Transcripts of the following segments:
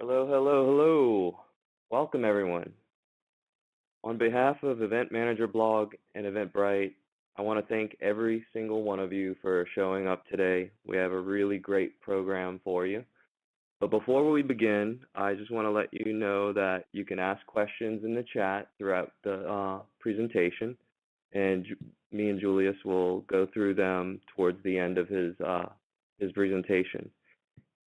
Hello, hello, hello. Welcome, everyone. On behalf of Event Manager Blog and Eventbrite, I want to thank every single one of you for showing up today. We have a really great program for you. But before we begin, I just want to let you know that you can ask questions in the chat throughout the presentation, and me and Julius will go through them towards the end of his presentation.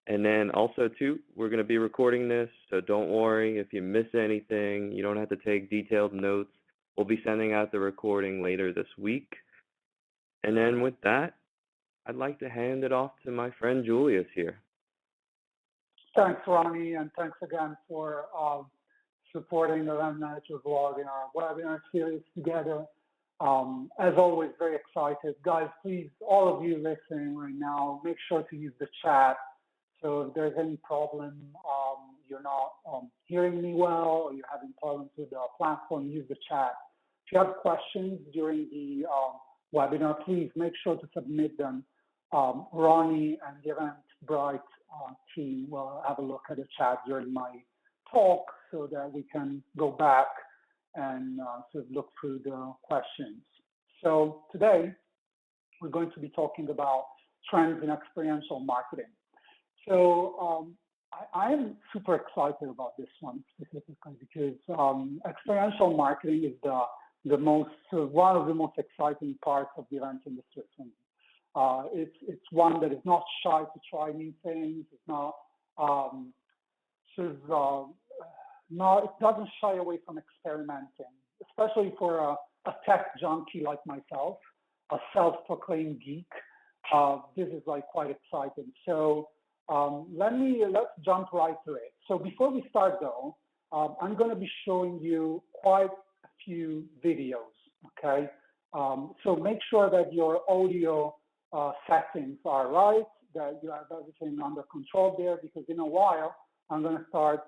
And then also, too, we're going to be recording this, so don't worry if you miss anything. You don't have to take detailed notes. We'll be sending out the recording later this week. And then with that, I'd like to hand it off to my friend Julius here. Thanks, Ronnie, and thanks again for supporting the Event Manager Blog in our webinar series together. As always, very excited. Guys, please, all of you listening right now, make sure to use the chat. So if there's any problem, you're not hearing me well, or you're having problems with the platform, use the chat. If you have questions during the webinar, please make sure to submit them. Ronnie and the Eventbrite team will have a look at the chat during my talk so that we can go back and sort of look through the questions. So today, we're going to be talking about trends in experiential marketing. So I am super excited about this one specifically because experiential marketing is one of the most exciting parts of the event industry. It's one that is not shy to try new things. It's not it doesn't shy away from experimenting, especially for a tech junkie like myself, a self-proclaimed geek. This is like quite exciting. So let's jump right to it. So before we start though, I'm going to be showing you quite a few videos, okay? So make sure that your audio settings are right, that you have everything under control there, because in a while, I'm going to start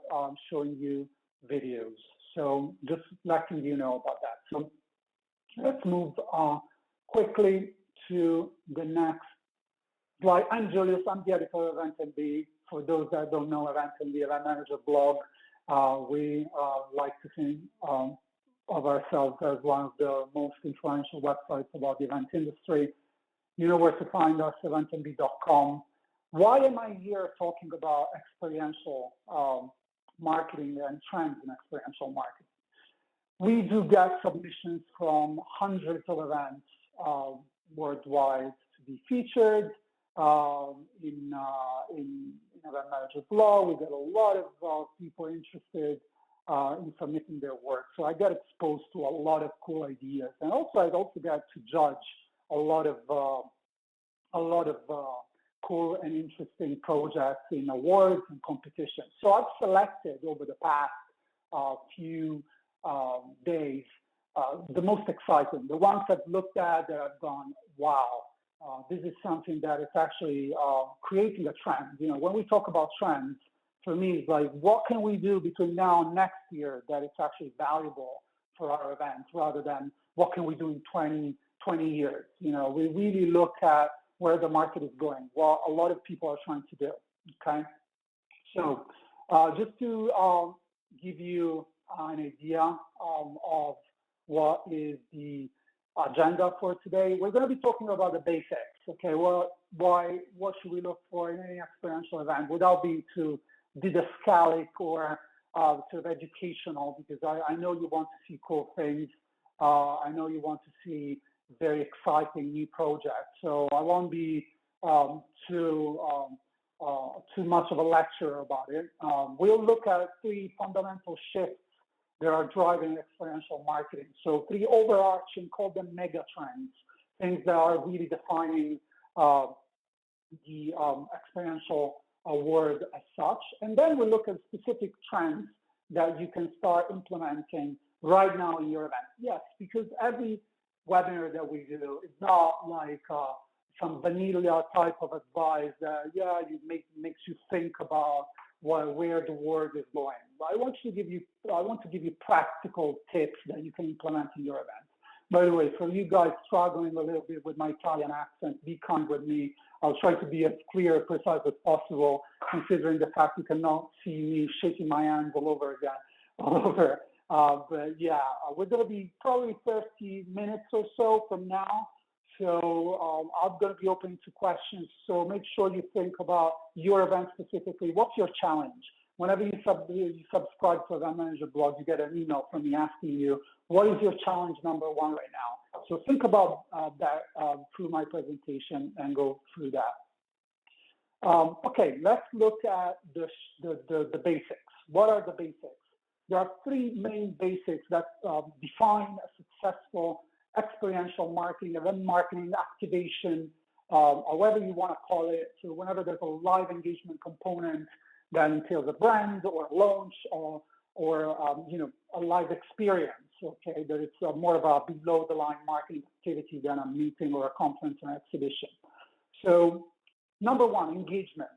showing you videos. So just letting you know about that. So let's move quickly to the next slide. I'm Julius. I'm the editor of EventMB. For those that don't know EventMB, Event Manager Blog, we like to think of ourselves as one of the most influential websites about the event industry. You know where to find us, eventmb.com. Why am I here talking about experiential marketing and trends in experiential marketing? We do get submissions from hundreds of events worldwide to be featured in Event Manager Blog. We get a lot of people interested in submitting their work. So I get exposed to a lot of cool ideas, and also I also get to judge a lot of cool and interesting projects in awards and competitions. So I've selected over the past few days the most exciting, the ones I've looked at that I've gone, wow, this is something that is actually creating a trend. You know, when we talk about trends, for me, it's like, what can we do between now and next year that is actually valuable for our events, rather than what can we do in 20 years? You know, we really look at where the market is going, what a lot of people are trying to do, okay? So just to give you an idea of what is the agenda for today, we're going to be talking about the basics, okay? What should we look for in any experiential event without being too didascalic or sort of educational, because I know you want to see cool things. I know you want to see very exciting new projects. So I won't be too much of a lecture about it. We'll look at three fundamental shifts that are driving experiential marketing. So three overarching, call them mega trends, things that are really defining the experiential word as such. And then we'll look at specific trends that you can start implementing right now in your event. Yes, because every webinar that we do is not like some vanilla type of advice that, yeah, makes you think about where the world is going. I want to give you practical tips that you can implement in your event. By the way, for you guys struggling a little bit with my Italian accent, be kind with me. I'll try to be as clear, precise as possible, considering the fact you cannot see me shaking my hands all over again, all over. But yeah, we're going to be probably 30 minutes or so from now. So I'm going to be open to questions. So make sure you think about your event specifically. What's your challenge? Whenever you subscribe to Event Manager blog, you get an email from me asking you, what is your challenge number one right now? So think about that through my presentation and go through that. Okay, let's look at the basics. What are the basics? There are three main basics that define a successful experiential marketing, event marketing, activation, or whatever you want to call it. So whenever there's a live engagement component that entails a brand or a launch or a live experience, okay, that it's more of a below the line marketing activity than a meeting or a conference or exhibition. So number one, engagement,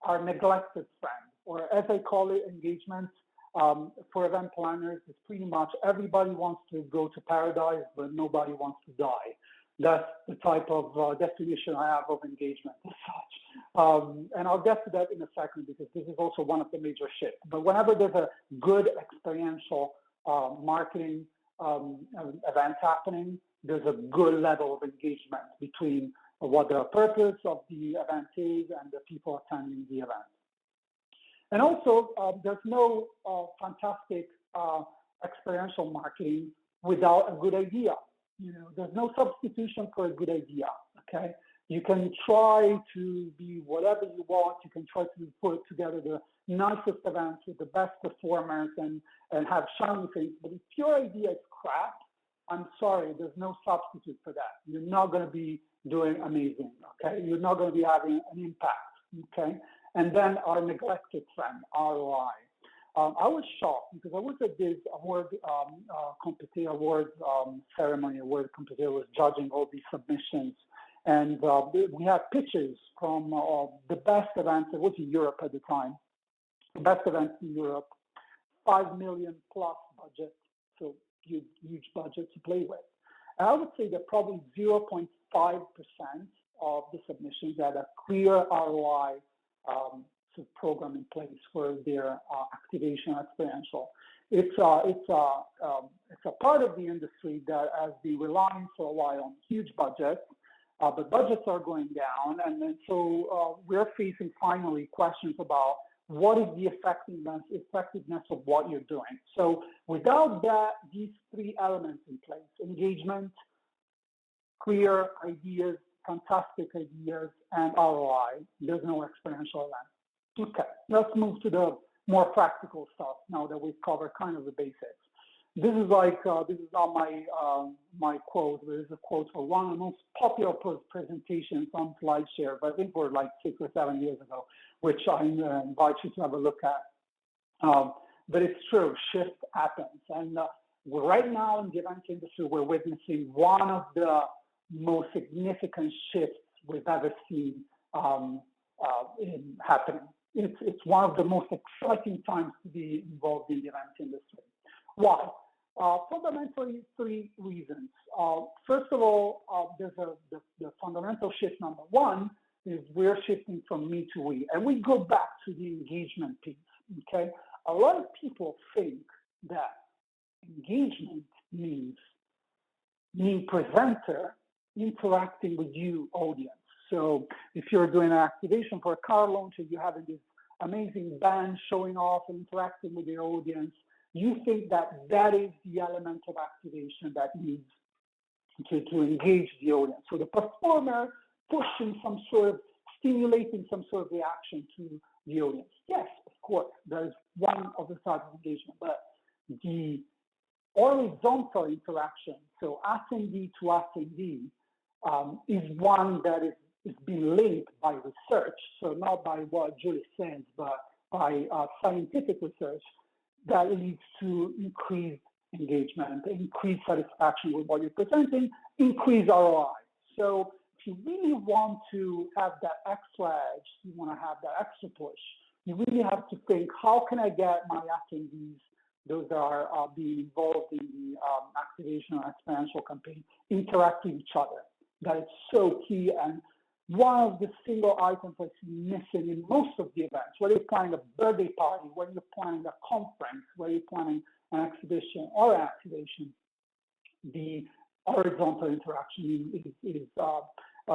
our neglected friend, or as I call it, engagement. For event planners, it's pretty much everybody wants to go to paradise, but nobody wants to die. That's the type of definition I have of engagement as such. And I'll get to that in a second because this is also one of the major shifts. But whenever there's a good experiential marketing event happening, there's a good level of engagement between what the purpose of the event is and the people attending the event. And also, there's no fantastic experiential marketing without a good idea. There's no substitution for a good idea, okay? You can try to be whatever you want. You can try to put together the nicest events with the best performers and have shiny things. But if your idea is crap, I'm sorry, there's no substitute for that. You're not going to be doing amazing, okay? You're not going to be having an impact, okay? And then our neglected friend, ROI. I was shocked because I was at this award ceremony, award competitor was judging all these submissions. And we had pitches from the best events, it was in Europe at the time, the best events in Europe, 5 million plus budget, so huge budget to play with. And I would say that probably 0.5% of the submissions had a clear ROI program in place for their activation experiential. It's a part of the industry that has been relying for a while on huge budgets, but budgets are going down, and then so we're facing finally questions about what is the effectiveness of what you're doing. So without these three elements in place, engagement, clear ideas, fantastic ideas, and ROI, there's no experiential event. Okay, let's move to the more practical stuff now that we've covered kind of the basics. This is this is not my quote, but it's a quote for one of the most popular presentations on SlideShare, but I think we're like 6 or 7 years ago, which I invite you to have a look at. But it's true, shift happens. And right now in the event industry, we're witnessing one of the most significant shifts we've ever seen happening. It's one of the most exciting times to be involved in the event industry. Why? Fundamentally, three reasons. First of all, there's the fundamental shift number one is we're shifting from me to we. And we go back to the engagement piece, okay? A lot of people think that engagement means me presenter interacting with you, audience. So if you're doing an activation for a car launch and you're having this amazing band showing off and interacting with your audience, you think that is the element of activation that needs to engage the audience. So the performer pushing some sort of, stimulating some sort of reaction to the audience. Yes, of course, that is one of the types of engagement, but the horizontal interaction, so attendee to attendee, is one that is being linked by research, so not by what Julie says, but by scientific research that leads to increased engagement, increased satisfaction with what you're presenting, increased ROI. So if you really want to have that extra edge, you want to have that extra push, you really have to think, how can I get my attendees, those that are being involved in the activation or experiential campaign, interact with each other? That is so key, and one of the single items I see missing in most of the events, whether you're planning a birthday party, whether you're planning a conference, whether you're planning an exhibition or an activation, the horizontal interaction is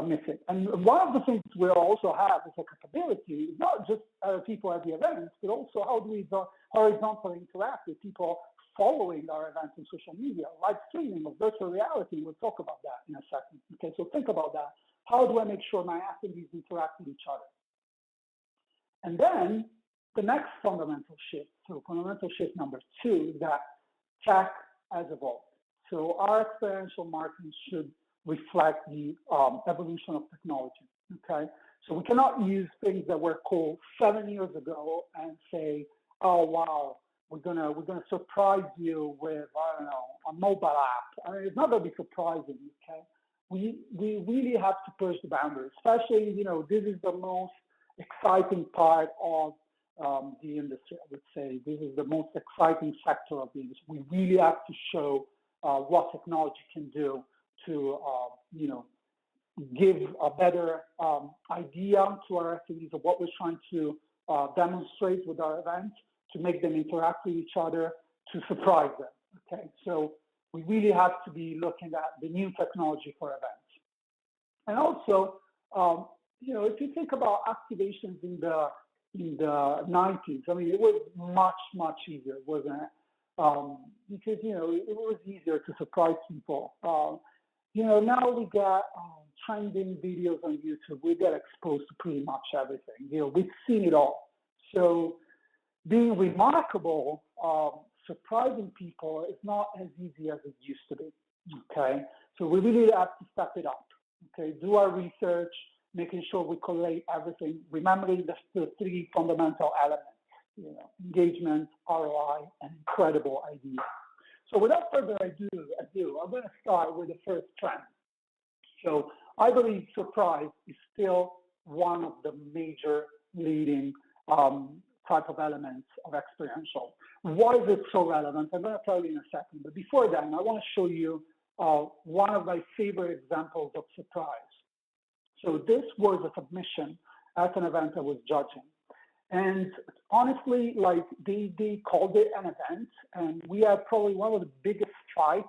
missing. And one of the things we also have as a capability is not just people at the events, but also how do we horizontally interact with people following our events on social media, live streaming of virtual reality. We'll talk about that in a second. Okay, so think about that. How do I make sure my attendees interact with each other? And then the next fundamental shift, so fundamental shift number 2, is that tech has evolved. So our experiential marketing should reflect the evolution of technology, okay? So we cannot use things that were cool 7 years ago and say, oh, wow, we're gonna surprise you with, I don't know, a mobile app. I mean, it's not gonna be surprising, okay? We really have to push the boundaries, especially, this is the most exciting part of the industry, I would say. This is the most exciting sector of the industry. We really have to show what technology can do to, give a better idea to our attendees of what we're trying to demonstrate with our events, to make them interact with each other, to surprise them, okay? So we really have to be looking at the new technology for events. And also, if you think about activations in the 90s, I mean, it was much easier, wasn't it? Because, it was easier to surprise people. Now we got trending videos on YouTube. We get exposed to pretty much everything. We've seen it all. So being remarkable, surprising people is not as easy as it used to be, okay? So we really have to step it up, okay? Do our research, making sure we collate everything, remembering the 3 fundamental elements, engagement, ROI, and incredible ideas. So without further ado, I'm going to start with the first trend. So I believe surprise is still one of the major leading type of elements of experiential. Why is it so relevant? I'm going to tell you in a second. But before then, I want to show you one of my favorite examples of surprise. So this was a submission at an event I was judging. And honestly, they called it an event, and we had probably one of the biggest fights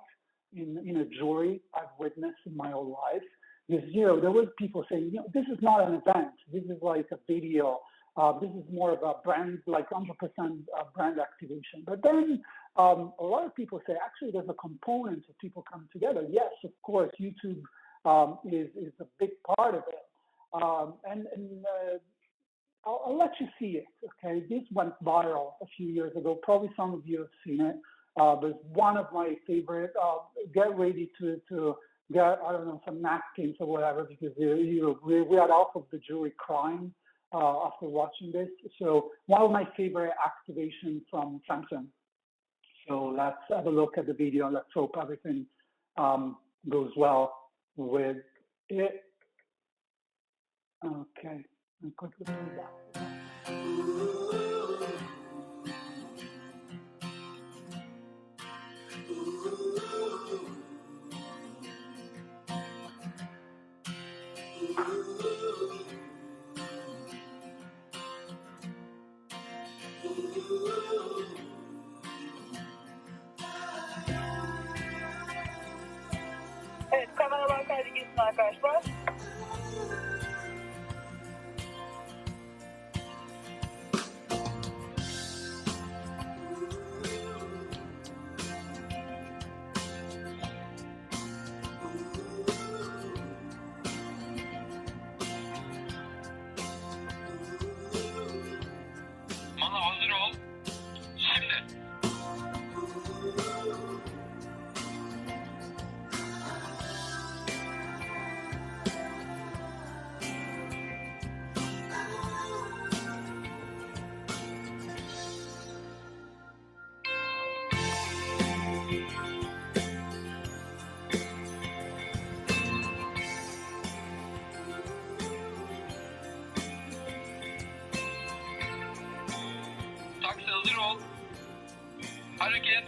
in a jury I've witnessed in my whole life. Because, there was people saying, this is not an event. This is like a video. This is more of a brand, like 100% brand activation. But then a lot of people say, actually, there's a component of people coming together. Yes, of course, YouTube is a big part of it. I'll let you see it, okay? This went viral a few years ago. Probably some of you have seen it. But it's one of my favorite. Get ready to get, I don't know, some napkins or whatever, because we had half of the jury crying after watching this. So one of my favorite activations from Samsung. So let's have a look at the video. Let's hope everything goes well with it. Okay. I'm quickly play that. Evet, kameraman kaydı gitsin arkadaşlar. Bana hazır ol. Şimdi. Taksi hazır ol. Hareket.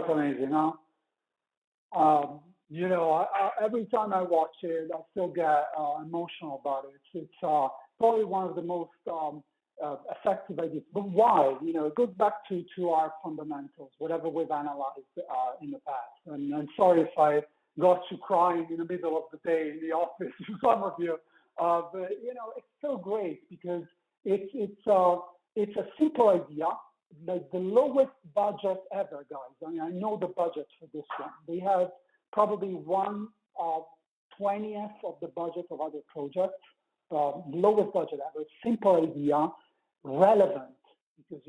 quite amazing, huh? Every time I watch it, I still get emotional about it. It's probably one of the most effective ideas. But why? It goes back to our fundamentals, whatever we've analyzed in the past. And I'm sorry if I got you crying in the middle of the day in the office, some of you. But it's so great because it's a simple idea, like the lowest budget ever, guys. I mean, I know the budget for this one. They have probably 1/20th of the budget of other projects. Lowest budget ever. Simple idea, relevant because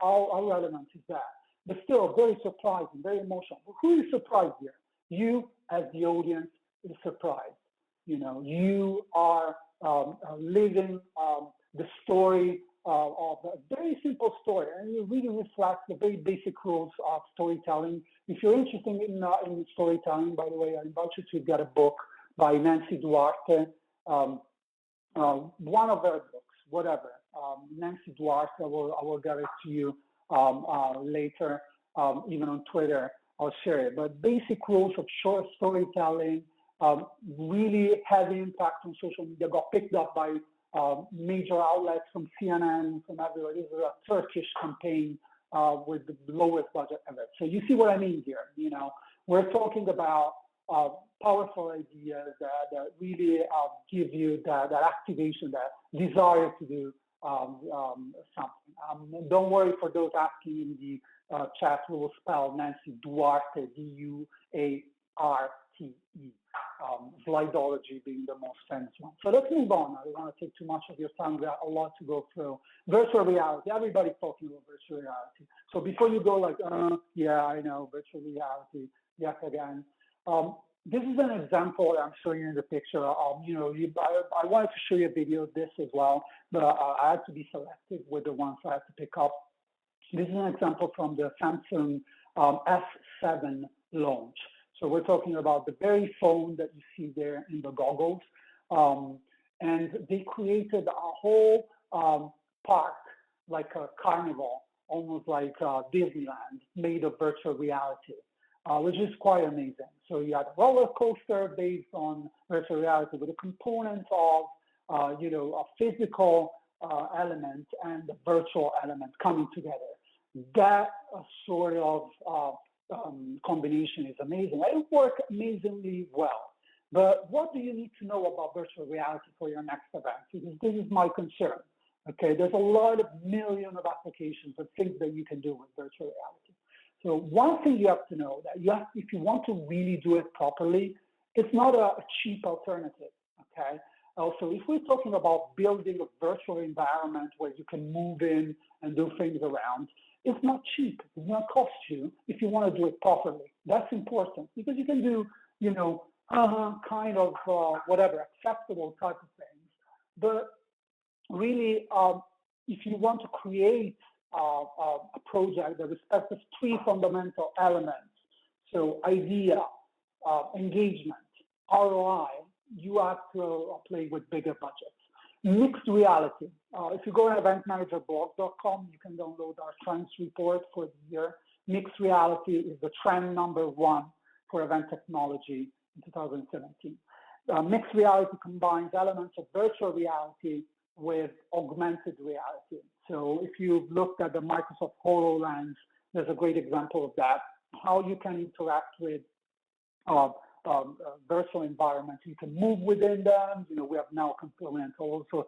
how relevant is that? But still very surprising, very emotional. But who is surprised here? You, as the audience, is surprised. You are living the story of a very simple story, and it really reflects the very basic rules of storytelling. If you're interested in storytelling, by the way, I invite you to get a book by Nancy Duarte, one of her books, whatever. Nancy Duarte, I will get it to you later, even on Twitter. I'll share it. But basic rules of short storytelling, really heavy impact on social media, got picked up by major outlets from CNN, from everywhere. This is a Turkish campaign with the lowest budget ever. So you see what I mean here. We're talking about powerful ideas that really give you that activation, that desire to do something. Don't worry for those asking in the chat. We will spell Nancy Duarte, Duarte. Slidology being the most famous one. So let's move on. I don't want to take too much of your time. We have a lot to go through. Virtual reality. Everybody's talking about virtual reality. So before you go like, yeah, I know, virtual reality, yes, again. This is an example I'm showing you in the picture. I wanted to show you a video of this as well, but I had to be selective with the ones I had to pick up. This is an example from the Samsung S7 launch. So we're talking about the very phone that you see there in the goggles. And they created a whole park, like a carnival, almost like Disneyland, made of virtual reality, which is quite amazing. So you had a roller coaster based on virtual reality with the components of, a physical element and the virtual element coming together. That sort of combination is amazing. It works amazingly well. But what do you need to know about virtual reality for your next event? Because this is my concern. Okay, there's a lot of millions of applications of things that you can do with virtual reality. So one thing you have to know that if you want to really do it properly, it's not a cheap alternative. Okay. Also, if we're talking about building a virtual environment where you can move in and do things around, it's not cheap. It's not cost you if you want to do it properly. That's important because you can do, kind of whatever, acceptable type of things. But really, if you want to create a project that respects the three fundamental elements, so idea, engagement, ROI, you have to play with bigger budgets. Mixed reality. If you go to eventmanagerblog.com, you can download our trends report for the year. Mixed reality is the trend #1 for event technology in 2017. Mixed reality combines elements of virtual reality with augmented reality. So if you've looked at the Microsoft HoloLens, there's a great example of that, how you can interact with virtual environments. You can move within them. We have now components also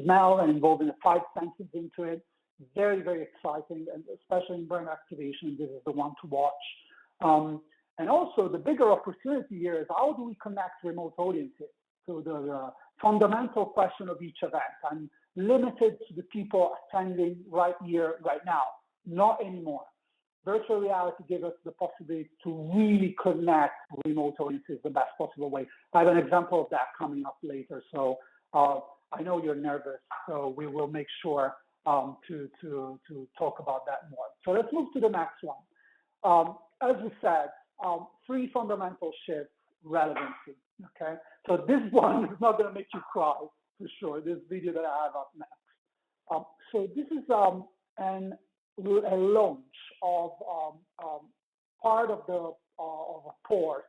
smell and involving the 5 senses into it. Very, very exciting, and especially in burn activation, this is the one to watch. And also the bigger opportunity here is how do we connect remote audiences? So the fundamental question of each event, I'm limited to the people attending right here, right now, not anymore. Virtual reality gives us the possibility to really connect remote audiences the best possible way. I have an example of that coming up later. So I know you're nervous, so we will make sure to talk about that more. So let's move to the next one. As we said, 3 fundamental shifts, relevancy, okay? So this one is not gonna make you cry, for sure, this video that I have up next. So this is a launch of part of a port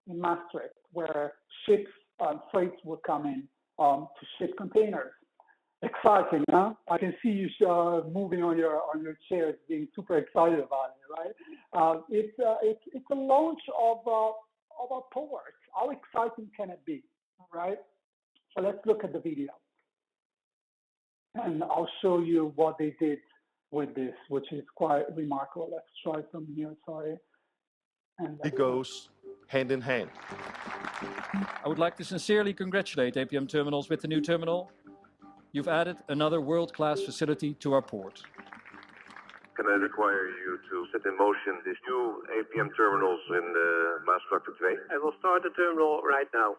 in Maastricht where ships and freights would come in to ship containers. Exciting, huh? I can see you moving on your chairs, being super excited about it, right? It's a launch of a port. How exciting can it be, right? So let's look at the video, and I'll show you what they did with this, which is quite remarkable. Let's try from here. Sorry. And It goes hand in hand. I would like to sincerely congratulate APM Terminals with the new terminal. You've added another world-class facility to our port. Can I require you to set in motion these new APM terminals in Maastricht 2? I will start the terminal right now.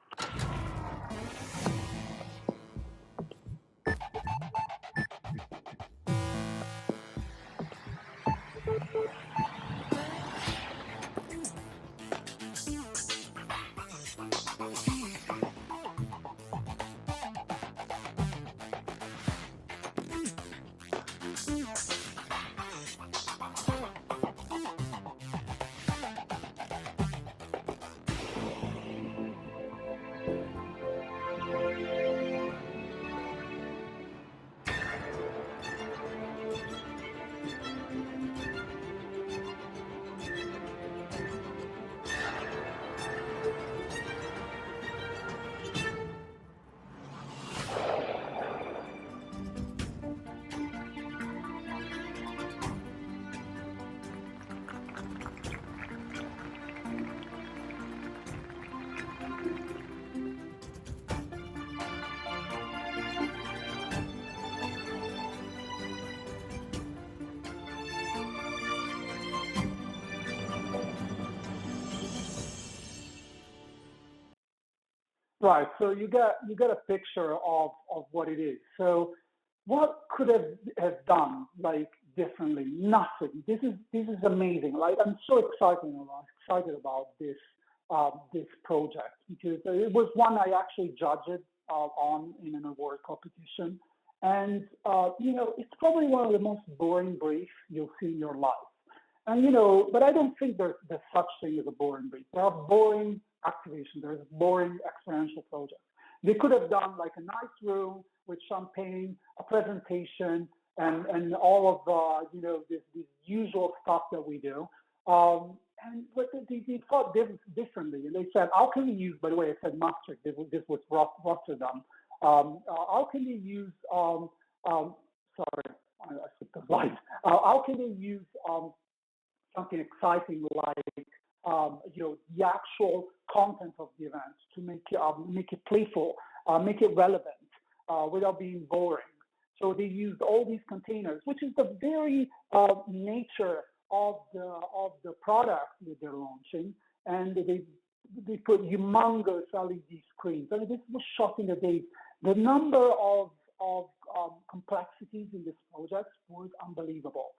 Right. So you get a picture of what it is. So what could have done like differently? Nothing. This is amazing. Like I'm so excited about this project because it was one I actually judged on in an award competition, and it's probably one of the most boring briefs you'll see in your life. And but I don't think there's such thing as a boring brief. There are boring activation. There's boring experiential projects. They could have done like a nice room with champagne, a presentation, and all of this usual stuff that we do. But they thought differently, and they said, how can we use? By the way, I said Maastricht. This was Rotterdam. How can they use? Sorry, I skipped the slide. How can they use something exciting like the actual content of the event to make it playful, make it relevant, without being boring. So they used all these containers, which is the very nature of the product that they're launching, and they put humongous LED screens. I mean, this was shot in the days. The number of complexities in this project was unbelievable.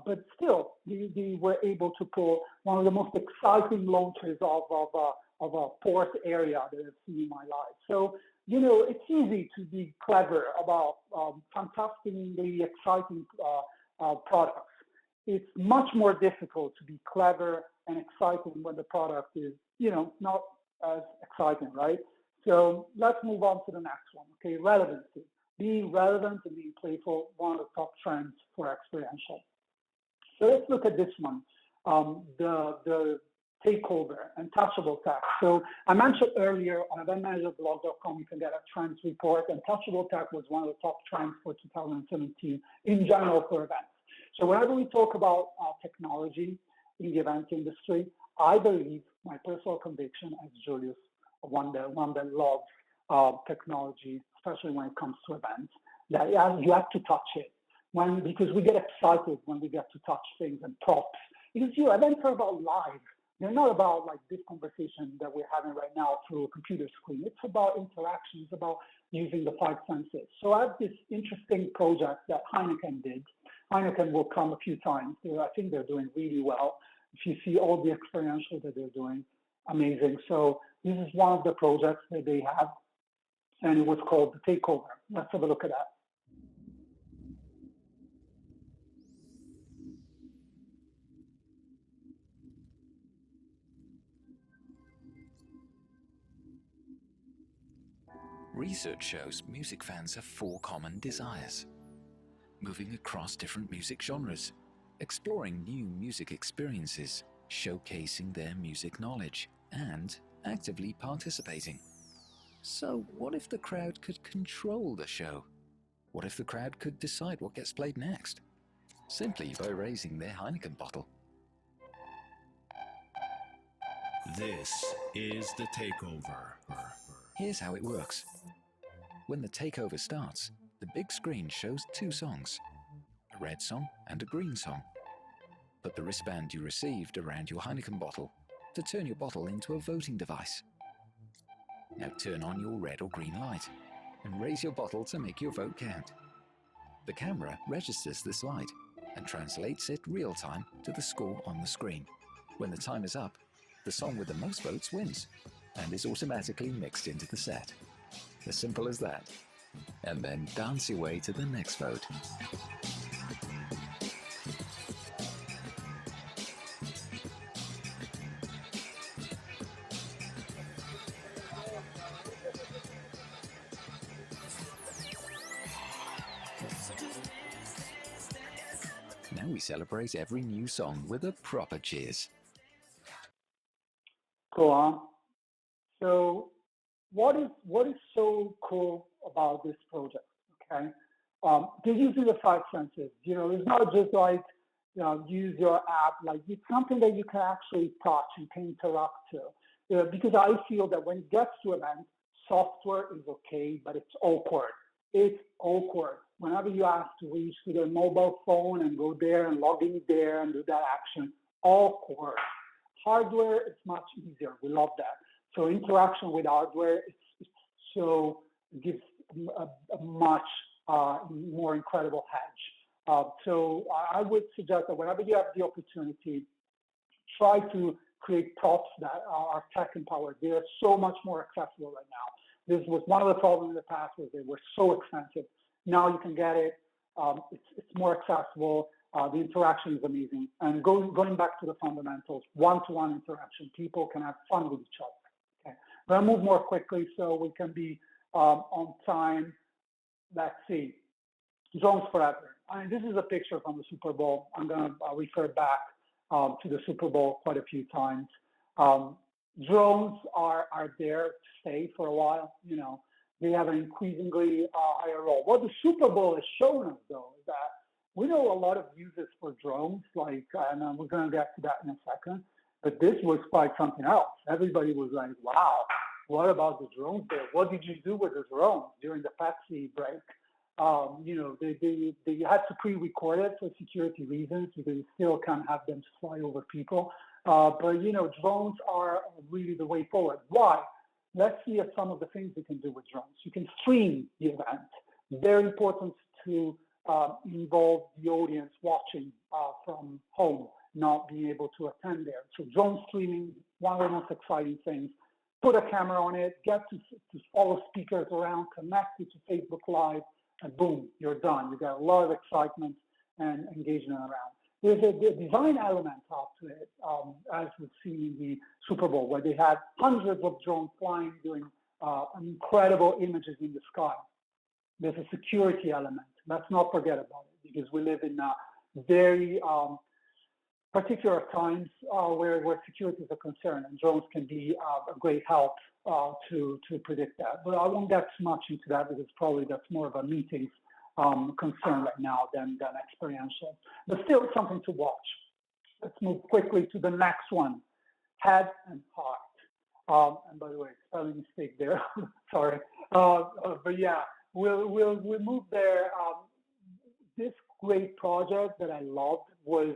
But still, they were able to pull one of the most exciting launches of a port area that I've seen in my life. So, it's easy to be clever about fantastically exciting products. It's much more difficult to be clever and exciting when the product is, not as exciting, right? So let's move on to the next one. Okay, relevancy. Being relevant and being playful, one of the top trends for experiential. So let's look at this one, the takeover and touchable tech. So I mentioned earlier on eventmanagerblog.com, you can get a trends report, and touchable tech was one of the top trends for 2017 in general for events. So whenever we talk about technology in the event industry, I believe, my personal conviction as Julius, one that loves technology, especially when it comes to events, that you have to touch it. Because we get excited when we get to touch things and props. Because events are about live. They're not about like this conversation that we're having right now through a computer screen. It's about interaction. It's about using the five senses. So I have this interesting project that Heineken did. Heineken will come a few times. I think they're doing really well. If you see all the experiential that they're doing, amazing. So this is one of the projects that they have, and it was called The Takeover. Let's have a look at that. Research shows music fans have 4 common desires: moving across different music genres, exploring new music experiences, showcasing their music knowledge, and actively participating. So what if the crowd could control the show? What if the crowd could decide what gets played next? Simply by raising their Heineken bottle. This is the takeover. Here's how it works. When the takeover starts, the big screen shows 2 songs, a red song and a green song. Put the wristband you received around your Heineken bottle to turn your bottle into a voting device. Now turn on your red or green light and raise your bottle to make your vote count. The camera registers this light and translates it real-time to the score on the screen. When the time is up, the song with the most votes wins and is automatically mixed into the set. As simple as that. And then dance your way to the next vote. Now we celebrate every new song with a proper cheers. Go on. So what is so cool about this project? Okay, they're using the 5 senses. It's not just like use your app. Like, it's something that you can actually touch and can interact to. Because I feel that when it gets to events, software is okay, but it's awkward. It's awkward. Whenever you have to reach to their mobile phone and go there and log in there and do that action, awkward. Hardware, it's much easier. We love that. So interaction with hardware, it gives a much more incredible hedge. So I would suggest that whenever you have the opportunity, try to create props that are tech empowered. They are so much more accessible right now. This was one of the problems in the past, was they were so expensive. Now you can get it. It's more accessible. The interaction is amazing. And going back to the fundamentals, one-to-one interaction, people can have fun with each other. Okay, I'm going to move more quickly so we can be on time. Let's see. Drones forever. This is a picture from the Super Bowl. I'm going to refer back to the Super Bowl quite a few times. Drones are there to stay for a while. They have an increasingly higher role. What the Super Bowl has shown us, though, is that we know a lot of uses for drones, and we're going to get to that in a second, but this was quite something else. Everybody was like, wow, what about the drones there? What did you do with the drones during the Pepsi break? They had to pre-record it for security reasons because you still can't have them fly over people. But drones are really the way forward. Why? Let's see some of the things we can do with drones. You can stream the event. Very important to involve the audience watching from home, not being able to attend there. So drone streaming, one of the most exciting things. Put a camera on it, get to follow speakers around, connect it to Facebook Live, and boom, you're done. You got a lot of excitement and engagement around. There's a design element up to it, as we've seen in the Super Bowl, where they had hundreds of drones flying, doing incredible images in the sky. There's a security element. Let's not forget about it, because we live in very particular times where security is a concern, and drones can be a great help to predict that. But I won't get too much into that, because probably that's more of a meetings concern right now than experiential. But still something to watch. Let's move quickly to the next one, head and heart. And by the way, spelling mistake there. Sorry. But yeah, we'll move there. This great project that I loved was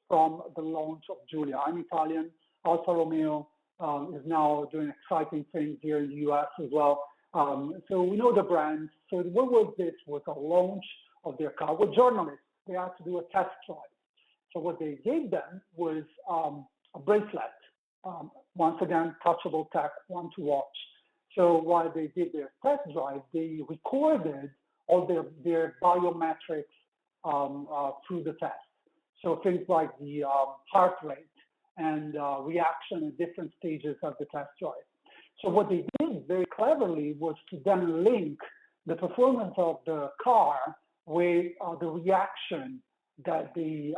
from the launch of Giulia. I'm Italian. Alfa Romeo is now doing exciting things here in the US as well. So we know the brand. So what was this? Was a launch of their car with journalists. They had to do a test drive. So what they gave them was a bracelet. Once again, touchable tech, one to watch. So while they did their test drive, they recorded all their biometrics through the test. So things like the heart rate and reaction at different stages of the test drive. So what they did very cleverly was to then link the performance of the car with the reaction that the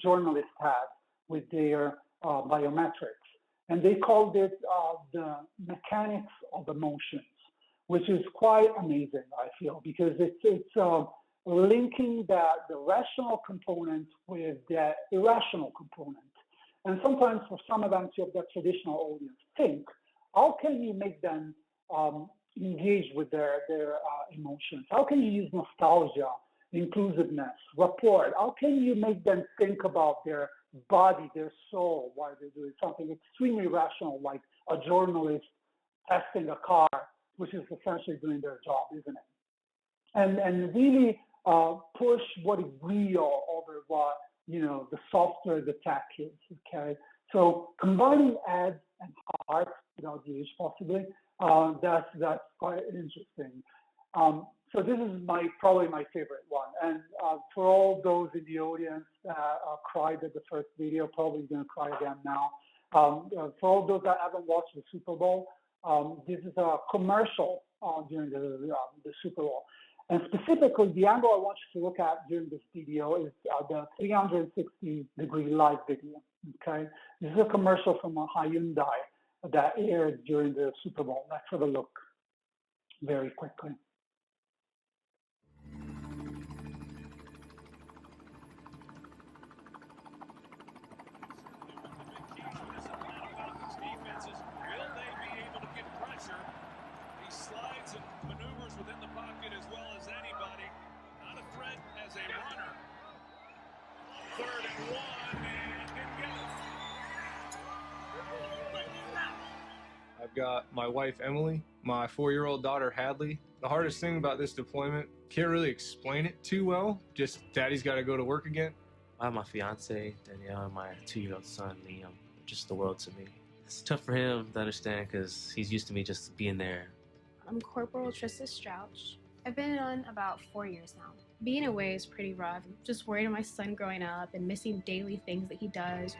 journalist had with their biometrics. And they called it the mechanics of emotions, which is quite amazing, I feel, because it's linking the rational component with the irrational component. And sometimes for some events, you have that traditional audience think, how can you make them engage with their emotions? How can you use nostalgia, inclusiveness, rapport? How can you make them think about their body, their soul, while they're doing something extremely rational, like a journalist testing a car, which is essentially doing their job, isn't it? And really push what is real over what the software, the tech is. Okay, so combining ads and art without the age possibly, that's quite interesting. So this is probably my favorite one. And for all those in the audience that cried at the first video, probably going to cry again now. For all those that haven't watched the Super Bowl, this is a commercial during the Super Bowl. And specifically, the angle I want you to look at during this video is the 360-degree live video. Okay, this is a commercial from a Hyundai that aired during the Super Bowl. Let's have a look very quickly. I've got my wife, Emily, my 4-year-old daughter, Hadley. The hardest thing about this deployment, can't really explain it too well, just daddy's got to go to work again. I have my fiance, Danielle, and my 2-year-old son, Liam. Just the world to me. It's tough for him to understand because he's used to me just being there. I'm Corporal Trista Strouch. I've been on about 4 years now. Being away is pretty rough. I'm just worried about my son growing up and missing daily things that he does.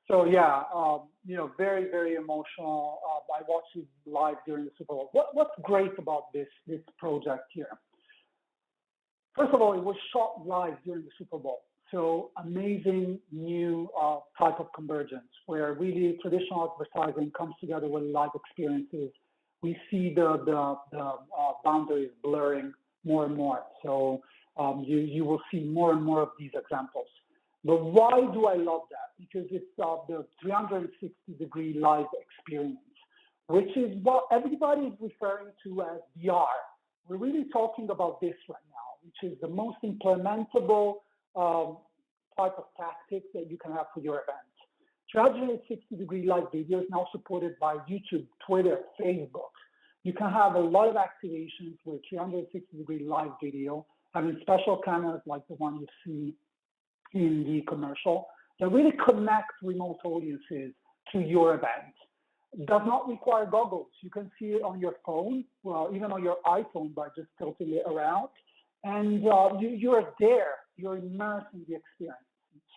So yeah, very, very emotional. I watched it live during the Super Bowl. What's great about this project here? First of all, it was shot live during the Super Bowl. So amazing new type of convergence where really traditional advertising comes together with live experiences. We see the boundaries blurring more and more. So you will see more and more of these examples. But why do I love that? Because it's the 360-degree live experience, which is what everybody is referring to as VR. We're really talking about this right now, which is the most implementable type of tactic that you can have for your event. 360-degree live video is now supported by YouTube, Twitter, Facebook. You can have a lot of activations with 360-degree live video, having special cameras like the one you see in the commercial that really connect remote audiences to your event. It does not require goggles. You can see it on your phone, well, even on your iPhone by just tilting it around. And you're there, you're immersed in the experience.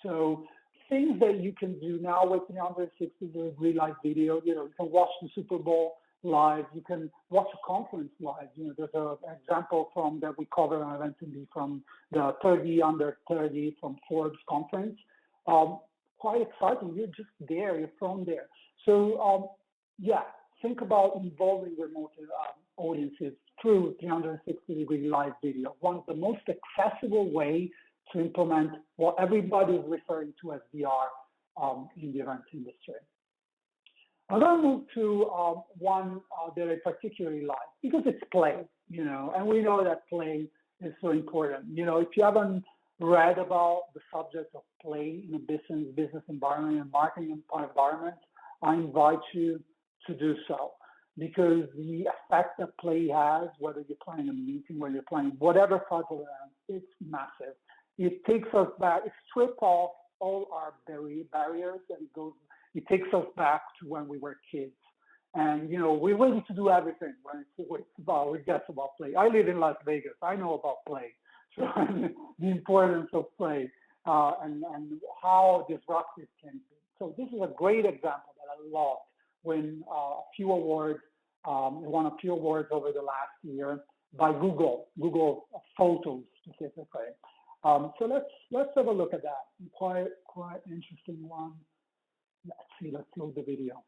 So things that you can do now with 360-degree live video, you can watch the Super Bowl live, you can watch a conference live. There's an example that we cover on Event from the 30 under 30 from Forbes conference. Quite exciting. You're just there, you're from there. So think about involving remote audiences through 360-degree live video. One of the most accessible way to implement what everybody is referring to as VR in the event industry. I'm going to move to one that I particularly like because it's play, and we know that play is so important. You know, if you haven't read about the subject of play in a business environment and marketing environment, I invite you to do so, because the effect that play has, whether you're playing a meeting, whether you're playing whatever type of event, it's massive. It takes us back, it strips off all our barriers, and it takes us back to when we were kids. And, you know, we're ready to do everything when it gets about play. I live in Las Vegas. I know about play. So the importance of play and how disruptive it can be. So this is a great example that I loved when won a few awards over the last year by Google Photos specifically. So let's have a look at that. Quite interesting one. Let's load the video.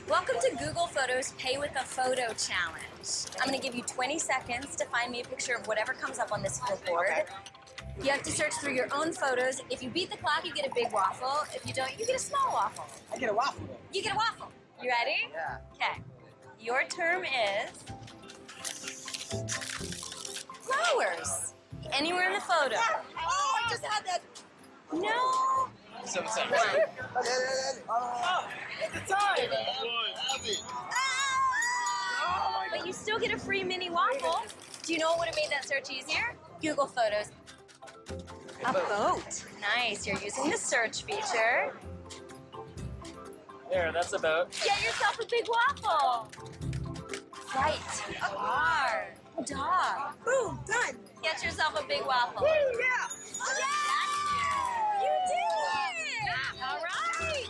Welcome to Google Photos Pay with a Photo Challenge. I'm going to give you 20 seconds to find me a picture of whatever comes up on this flipboard. You have to search through your own photos. If you beat the clock, you get a big waffle. If you don't, you get a small waffle. I get a waffle. You get a waffle. You ready? Yeah. Okay. Your term is flowers. Anywhere in the photo. Oh, I just had that. No. 7 seconds. Oh, it's the time. But you still get a free mini waffle. Do you know what would have made that search easier? Google Photos. A boat. Nice. You're using the search feature. There, that's a boat. Get yourself a big waffle. Right. A car. A dog. Boom, done. Get yourself a big waffle. Woo, yeah. Yeah. You did it. All right.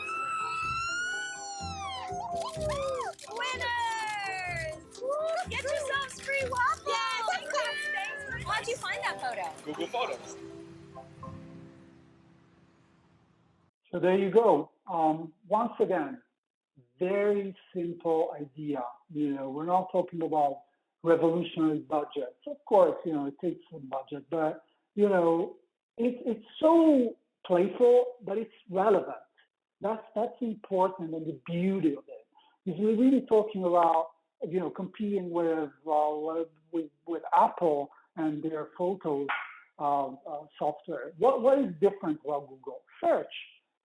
Winners. Get yourselves free waffles. Yeah, how'd you find that photo? Google Photos. So there you go. Once again, very simple idea. You know, we're not talking about revolutionary budgets. Of course, you know, it takes some budget, but, you know, it's so playful, but it's relevant. That's important, and the beauty of it. Because we're really talking about, you know, competing with Apple and their photos software. What is different about Google? Search.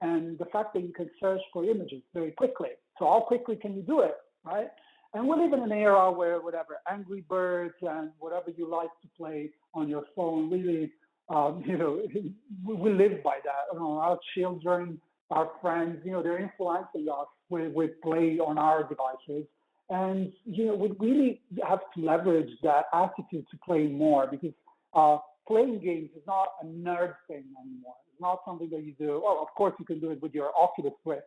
And the fact that you can search for images very quickly. So how quickly can you do it, right? And we live in an era where whatever, Angry Birds and whatever you like to play on your phone, really, you know, we live by that. You know, our children, our friends, you know, they're influencing us with play on our devices. And, you know, we really have to leverage that attitude to play more, because playing games is not a nerd thing anymore. It's not something that you do. Oh, of course you can do it with your Oculus Rift,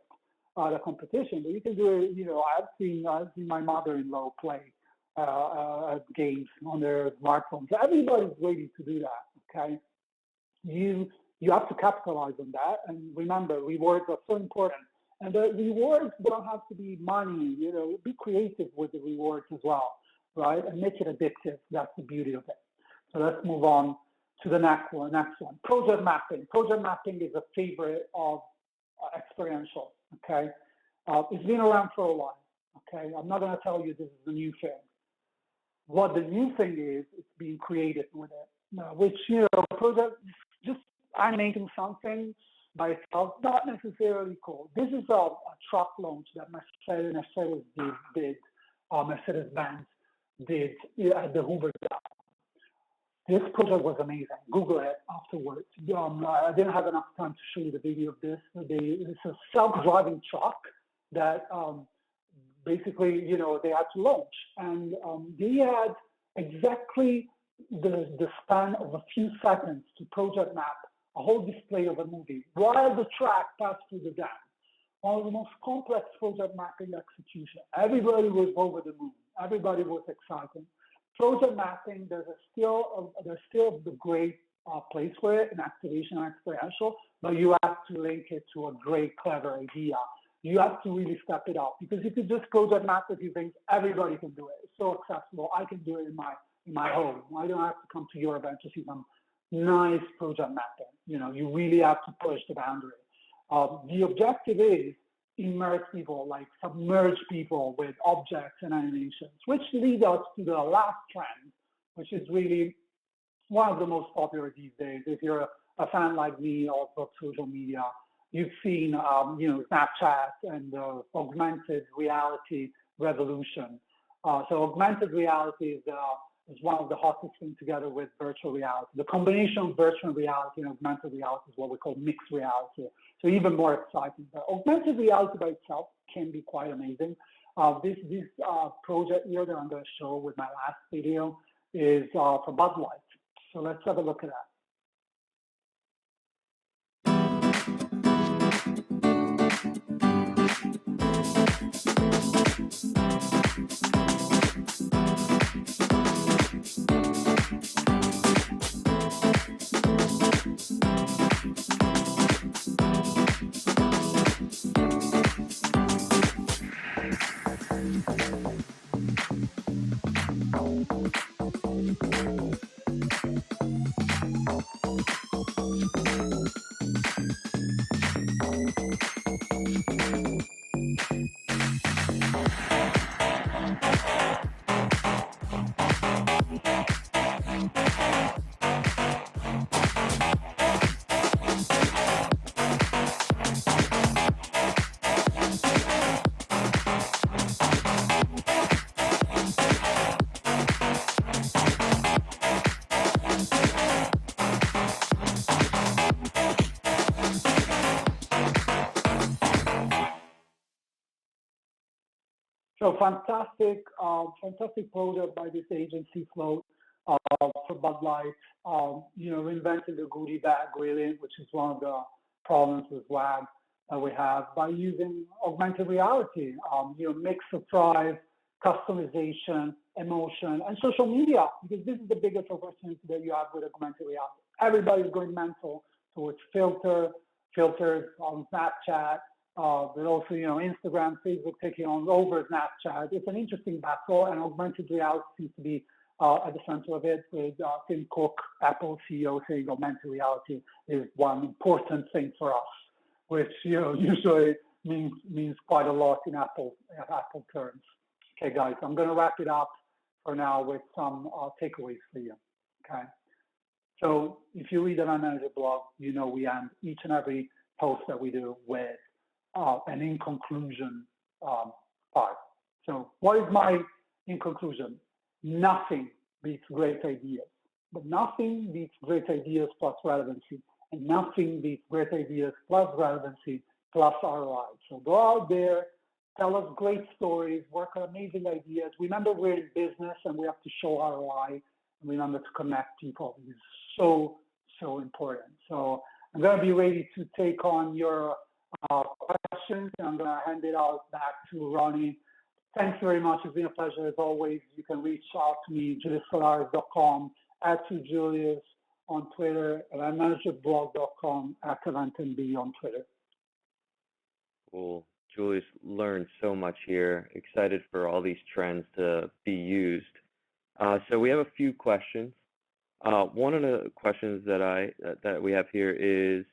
the competition, but you can do it. You know, I've seen my mother-in-law play games on their smartphones. Everybody's ready to do that. Okay, you have to capitalize on that, and remember, rewards are so important. And the rewards don't have to be money. You know, be creative with the rewards as well, right? And make it addictive. That's the beauty of it. So let's move on to the next one. Project mapping. Project mapping is a favorite of Experiential. Okay, it's been around for a while. Okay, I'm not going to tell you this is the new thing. What the new thing is, it's being created with it, which, you know, project just animating something by itself, not necessarily cool. This is a truck launch that Mercedes-Benz did at the Hoover Dam. This project was amazing. Google it afterwards. I didn't have enough time to show you the video of this. It's a self-driving truck that basically, you know, they had to launch. And they had exactly the span of a few seconds to project map a whole display of a movie while the track passed through the dam. One of the most complex project mapping execution. Everybody was over the moon. Everybody was excited. Project mapping, there's still the great place for it, an activation or experiential, but you have to link it to a great, clever idea. You have to really step it up, because if you just project map a few things, everybody can do it. It's so accessible. I can do it in my home. I don't have to come to your event to see some nice project mapping. You really have to push the boundary. The objective is immerse people, like submerge people with objects and animations, which lead us to the last trend, which is really one of the most popular these days. If you're a fan like me of social media, you've seen, Snapchat and the augmented reality revolution. So augmented reality is one of the hottest things, together with virtual reality. The combination of virtual reality and augmented reality is what we call mixed reality. So even more exciting. But augmented reality by itself can be quite amazing. This project here that I'm going to show with my last video is for Bud Light. So let's have a look at that. So fantastic project by this agency, Float, for Bud Light. Reinventing the goodie bag, really, which is one of the problems with WAG that we have, by using augmented reality. Mix, surprise, customization, emotion, and social media, because this is the biggest opportunity that you have with augmented reality. Everybody's going mental towards filters on Snapchat, but also, Instagram, Facebook taking on over Snapchat. It's an interesting battle, and augmented reality seems to be at the center of it, with Tim Cook, Apple CEO, saying augmented reality is one important thing for us, which usually means quite a lot in Apple terms. Okay, guys, I'm going to wrap it up for now with some takeaways for you. Okay, so if you read the Event Manager blog, we end each and every post that we do with an in conclusion part. So what is my in conclusion? Nothing beats great ideas, but nothing beats great ideas plus relevancy, and nothing beats great ideas plus relevancy plus ROI. So go out there, tell us great stories, work on amazing ideas. Remember, we're in business and we have to show ROI, and remember to connect people. It's so important. So I'm going to be ready to take on your questions, and I'm going to hand it out back to Ronnie. Thanks very much. It's been a pleasure as always. You can reach out to me, juliussolaris.com, @2julius on Twitter, and eventmanagerblog.com, @eventmb on Twitter. Cool. Julius learned so much here. Excited for all these trends to be used. So we have a few questions. One of the questions that we have here is,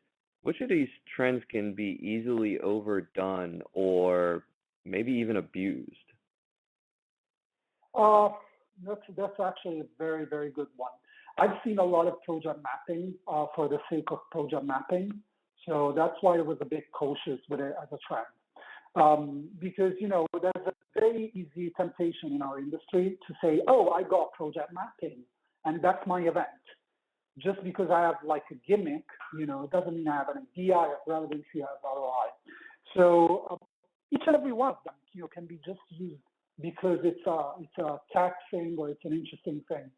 which of these trends can be easily overdone or maybe even abused? That's actually a very, very good one. I've seen a lot of project mapping for the sake of project mapping. So that's why I was a bit cautious with it as a trend. Because, there's a very easy temptation in our industry to say, oh, I got project mapping, and that's my event. Just because I have like a gimmick, it doesn't mean I have an idea, I have relevancy, I have ROI. So each and every one of them, can be just used because it's a tech thing or it's an interesting thing.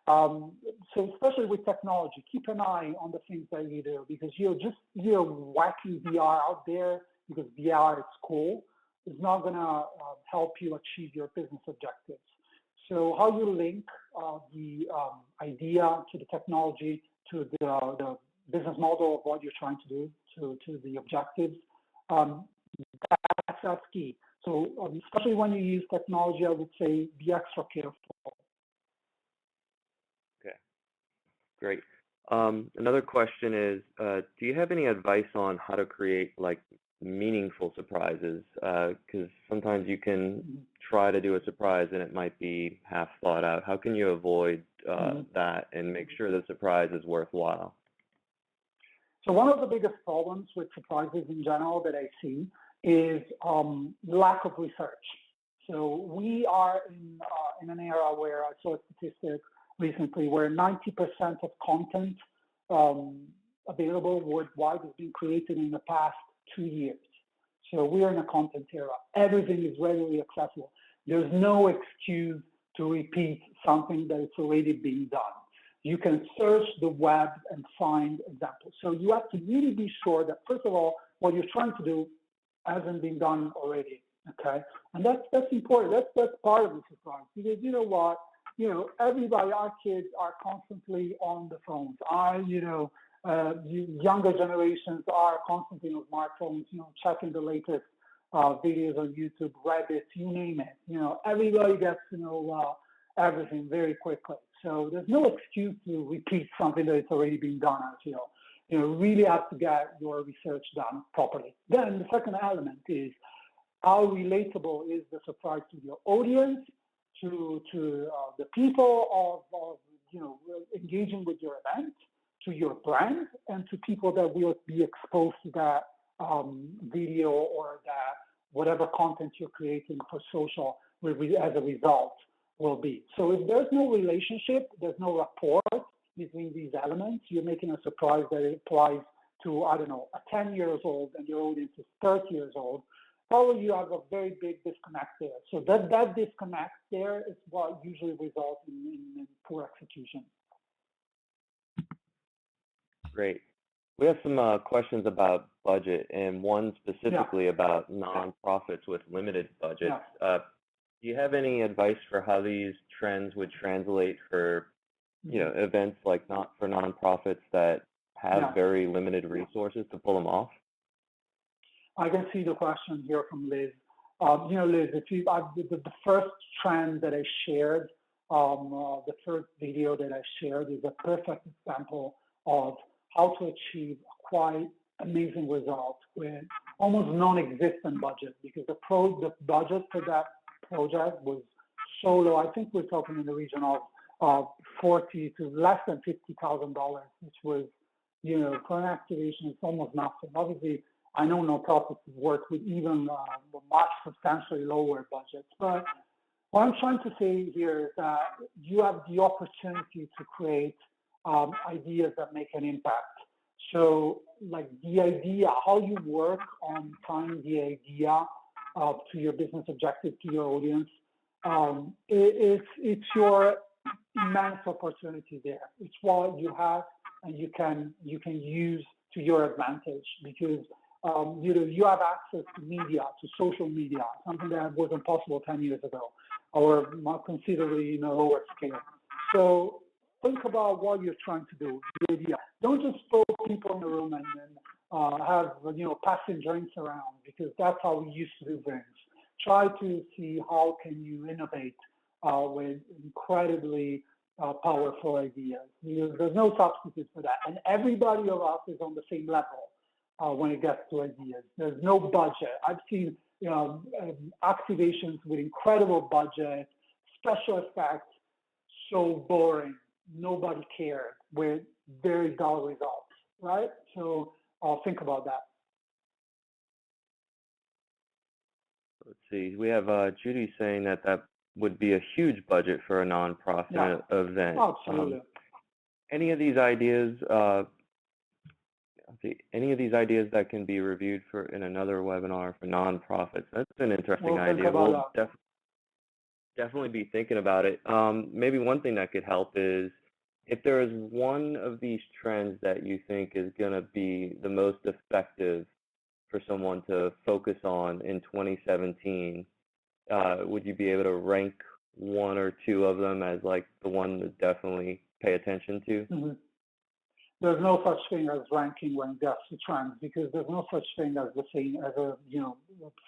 So especially with technology, keep an eye on the things that you do, because you're whacking VR out there because VR is cool, is not going to help you achieve your business objectives. So how you link the idea to the technology the business model of what you're trying to do, to the objectives. That's key. So especially when you use technology, I would say be extra careful. Okay, great. Another question is, do you have any advice on how to create like meaningful surprises? Because sometimes you can try to do a surprise and it might be half thought out. How can you avoid that and make sure the surprise is worthwhile? So one of the biggest problems with surprises in general that I see is lack of research. So we are in an era where I saw a statistic recently where 90% of content available worldwide has been created in the past 2 years. So we are in a content era. Everything is readily accessible. There's no excuse to repeat something that is already being done. You can search the web and find examples. So you have to really be sure that, first of all, what you're trying to do hasn't been done already, okay? And that's important. That's part of the surprise, because you know what? Everybody, our kids are constantly on the phones. Younger generations are constantly on smartphones, checking the latest videos on YouTube, Reddit, you name it. Everybody gets to know everything very quickly. So there's no excuse to repeat something that is already being done, I feel. You really have to get your research done properly. Then the second element is how relatable is the surprise to your audience, to the people of engaging with your event, to your brand, and to people that will be exposed to that video or that whatever content you're creating for social as a result will be. So if there's no relationship, there's no rapport between these elements, you're making a surprise that applies to, I don't know, a 10 years old and your audience is 30 years old, probably you have a very big disconnect there. So that disconnect there is what usually results in poor execution. Great. We have some questions about budget, and one specifically about nonprofits with limited budgets. Do you have any advice for how these trends would translate for, events like for nonprofits that have very limited resources to pull them off? I can see the question here from Liz. Liz, the first trend that I shared, the first video that I shared is a perfect example of how to achieve quite amazing results with almost non-existent budget, because the budget for that project was so low. I think we're talking in the region of $40,000 to less than $50,000, which was, for an activation, it's almost nothing. Obviously, I know nonprofits work with even much substantially lower budgets, but what I'm trying to say here is that you have the opportunity to create ideas that make an impact. So, like the idea, how you work on tying the idea to your business objective, to your audience, it's your immense opportunity there. It's what you have, and you can use to your advantage, because you have access to media, to social media, something that wasn't possible 10 years ago, or more considerably in a lower scale. So think about what you're trying to do. The idea. Don't just throw people in the room and have passing drinks around, because that's how we used to do things. Try to see how can you innovate with incredibly powerful ideas. There's no substitute for that, and everybody of us is on the same level when it gets to ideas. There's no budget. I've seen activations with incredible budget, special effects, so boring. Nobody cared, with very dull results, right? So think about that. Let's see. We have Judy saying that would be a huge budget for a nonprofit event. Absolutely. Any of these ideas? Any of these ideas that can be reviewed in another webinar for nonprofits? That's an interesting idea. We'll definitely be thinking about it. Maybe one thing that could help is if there is one of these trends that you think is going to be the most effective for someone to focus on in 2017, would you be able to rank one or two of them as like the one to definitely pay attention to? Mm-hmm. there's no such thing as ranking when it gets to trends because there's no such thing as the same as a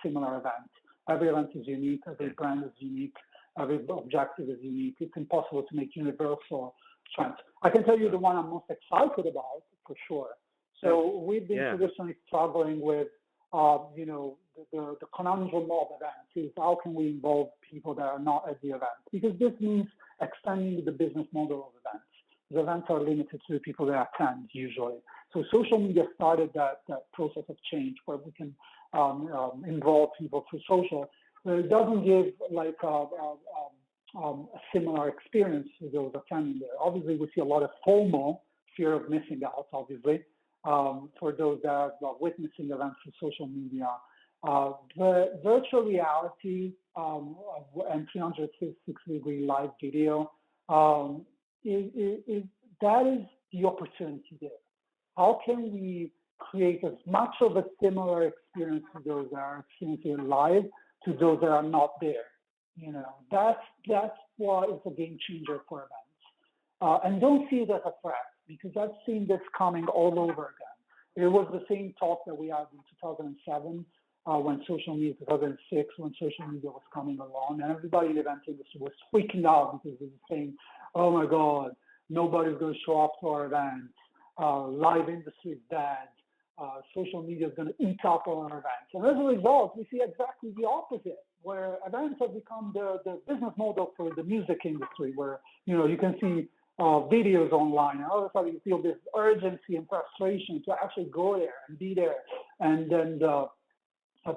similar event. Every event is unique, every brand is unique, every objective is unique. It's impossible to make universal trends. I can tell you the one I'm most excited about for sure. So we've been traditionally struggling with, the conundrum of events is how can we involve people that are not at the event? Because this means extending the business model of events. The events are limited to the people that attend usually. So social media started that process of change where we can involve people through social. But it doesn't give like a similar experience to those attending there. Obviously, we see a lot of FOMO, fear of missing out, obviously, for those that are witnessing events through social media. The virtual reality and 360-degree live video, that is the opportunity there. How can we create as much of a similar experience to those that are experiencing live to those that are not there? That's what is a game changer for events. And don't see it as a threat because I've seen this coming all over again. It was the same talk that we had in 2007 when social media, 2006 when social media was coming along, and everybody in the event industry was freaking out because they were saying, "Oh my God, nobody's going to show up to our event. Live industry is dead. Social media is going to eat up all our events." And as a result, we see exactly the opposite, where events have become the business model for the music industry, where you can see videos online, and all of a sudden you feel this urgency and frustration to actually go there and be there, and then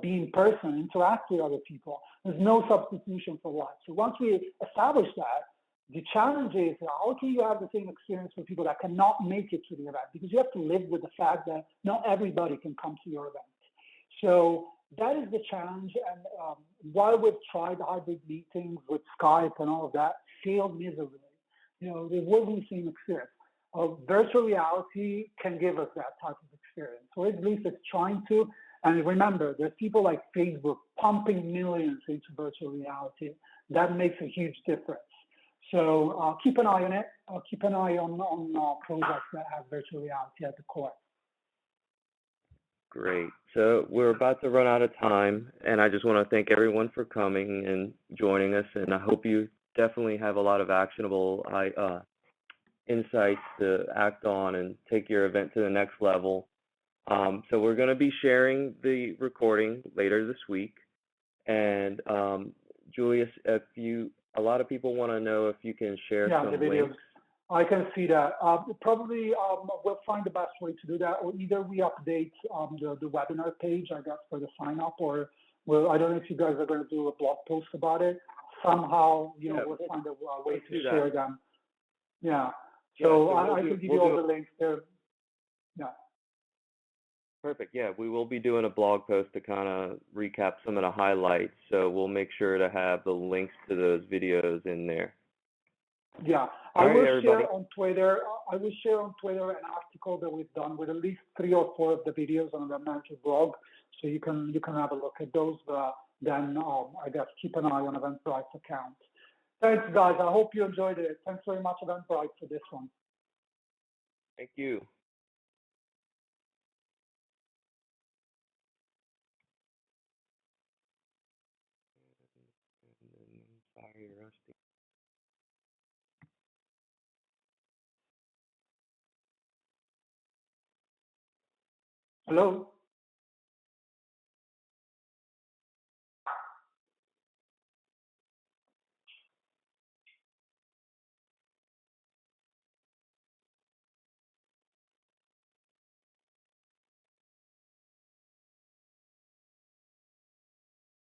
be in person, interact with other people. There's no substitution for live. So once we establish that, the challenge is how can you have the same experience for people that cannot make it to the event? Because you have to live with the fact that not everybody can come to your event. So that is the challenge. And while we've tried hybrid meetings with Skype and all of that, failed miserably. There wasn't the same experience. Virtual reality can give us that type of experience. So at least it's trying to. And remember, there's people like Facebook pumping millions into virtual reality. That makes a huge difference. So keep an eye on it. Keep an eye on projects that have virtual reality at the core. Great. So we're about to run out of time, and I just want to thank everyone for coming and joining us, and I hope you definitely have a lot of actionable insights to act on and take your event to the next level. So we're going to be sharing the recording later this week, and Julius, a lot of people want to know if you can share some the videos. links. I can see that. Probably we'll find the best way to do that, or either we update the webinar page, I guess, for the sign up, or I don't know if you guys are going to do a blog post about it. Somehow, we'll find a way to share them. Yeah. So I can give you all the links there. Yeah. Perfect. Yeah, we will be doing a blog post to kind of recap some of the highlights. So we'll make sure to have the links to those videos in there. Yeah, I will share on Twitter. I will share on Twitter an article that we've done with at least 3 or 4 of the videos on the Manager blog, so you can have a look at those. Then I guess keep an eye on Eventbrite's account. Thanks, guys. I hope you enjoyed it. Thanks very much, Eventbrite, for this one. Thank you. Sorry, Rusty. Hello?